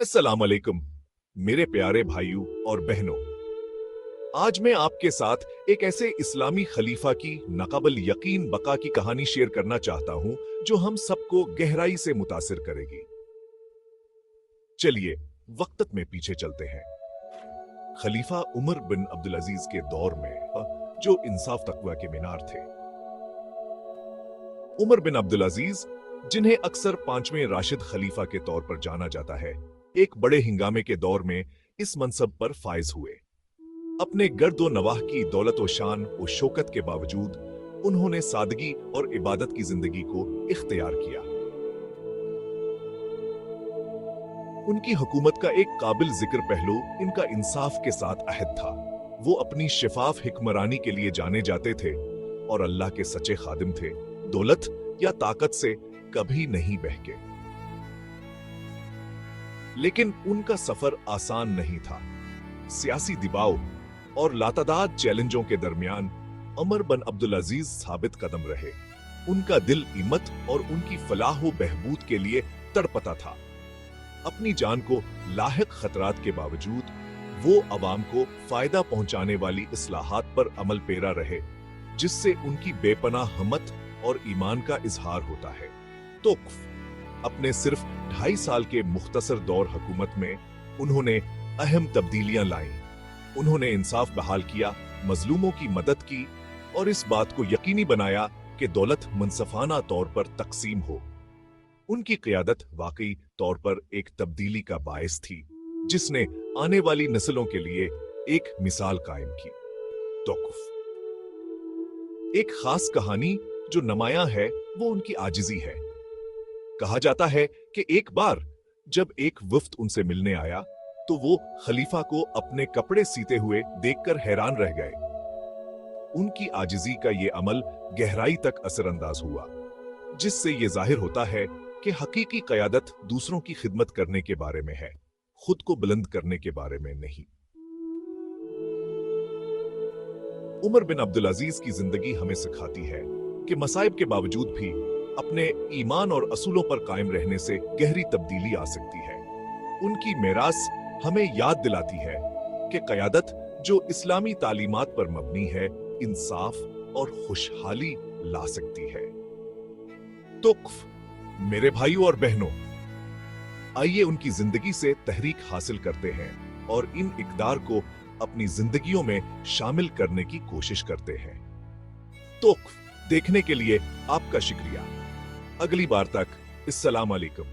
अस्सलाम वालेकुम मेरे प्यारे भाइयों और बहनों। आज मैं आपके साथ एक ऐसे इस्लामी खलीफा की नाकाबिल यकीन बका की कहानी शेयर करना चाहता हूं जो हम सबको गहराई से मुतासिर करेगी। चलिए वक्त में पीछे चलते हैं। खलीफा उमर बिन अब्दुल अजीज के दौर में, जो इंसाफ तकवा के मीनार थे। उमर बिन अब्दुल अजीज, जिन्हें अक्सर पांचवें राशिद खलीफा के तौर पर जाना जाता है, एक बड़े हिंगामे के दौर में इस मनसब पर फायज हुए। अपने गर्दो नवाह की दौलत व शान व शौकत के बावजूद उन्होंने सादगी और इबादत की जिंदगी को इख्तियार किया। उनकी हुकूमत का एक काबिल जिक्र पहलू इनका इंसाफ के साथ अहद था। वो अपनी शिफाफ हिक्मरानी के लिए जाने जाते थे और अल्लाह के सच्चे खादिम थे। दौलत या ताकत से कभी नहीं बहके। लेकिन उनका सफर आसान नहीं था। सियासी दबाव और लातादाद चैलेंजों के दरमियान उमर बिन अब्दुल अजीज साबित कदम रहे। उनका दिल हिम्मत और उनकी फलाह व बहबूद के लिए तड़पता था। अपनी जान को लाहिक खतरात के बावजूद वो अवाम को फायदा पहुंचाने वाली इस्लाहात पर अमल पेरा रहे, जिससे उनकी बेपनाह हिम्मत और ईमान का इजहार होता है। तो अपने सिर्फ 2.5 साल के मुख्तसर दौर हुकूमत में उन्होंने अहम तब्दीलियां लाई। उन्होंने इंसाफ बहाल किया, मजलूमों की मदद की और इस बात को यकीनी बनाया कि दौलत मुनसफाना तौर पर तकसीम हो। उनकी क़ियादत वाकई तौर पर एक तब्दीली का बायस थी, जिसने आने वाली नस्लों के लिए एक मिसाल कायम की। तौक़ुफ़ एक खास कहानी जो नुमायां है वो उनकी आजिज़ी है। कहा जाता है कि एक बार जब एक वफ्द उनसे मिलने आया तो वो खलीफा को अपने कपड़े सीते हुए देखकर हैरान रह गए। उनकी आजिज़ी का ये अमल गहराई तक असरअंदाज हुआ, जिससे ये जाहिर होता है कि हकीकी क़यादत दूसरों की खिदमत करने के बारे में है, खुद को बुलंद करने के बारे में नहीं। उमर बिन अब्दुल अजीज की जिंदगी हमें सिखाती है कि मसाइब के बावजूद भी अपने ईमान और असूलों पर कायम रहने से गहरी तब्दीली आ सकती है। उनकी मेरास हमें याद दिलाती है कि क़यादत जो इस्लामी तालीमात पर मबनी है, इंसाफ और खुशहाली ला सकती है। तो मेरे भाइयों और बहनों, आइए उनकी जिंदगी से तहरीक हासिल करते हैं और इन इक़दार को अपनी जिंदगियों में शामिल करने की कोशिश करते हैं। तो देखने के लिए आपका शुक्रिया। अगली बार तक अस्सलाम वालेकुम।